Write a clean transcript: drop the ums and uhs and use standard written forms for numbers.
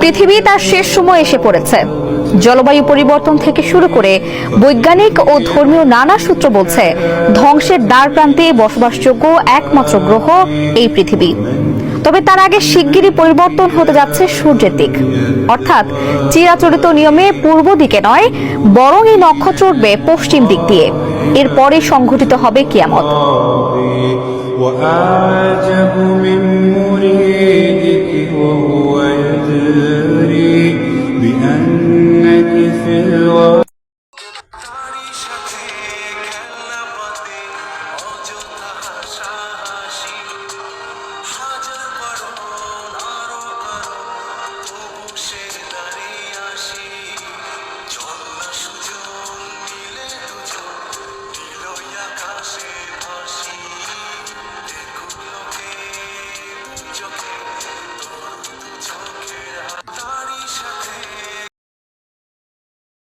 পৃথিবী তার শেষ সময় এসে পড়েছে। জলবায়ু পরিবর্তন থেকে শুরু করে বৈজ্ঞানিক ও ধর্মীয় নানা সূত্র বলছে ধ্বংসের দ্বার প্রান্তে বসবাসযোগ্য একমাত্র গ্রহ এই পৃথিবী। তবে তার আগে শিগগিরই পরিবর্তন হতে যাচ্ছে সূর্যের দিক, অর্থাৎ চিরাচরিত নিয়মে পূর্ব দিকে নয়, বরং এই নক্ষত্র উঠবে পশ্চিম দিক দিয়ে। এরপরে সংঘটিত হবে কিয়ামত। وأعجب من مريدك وهو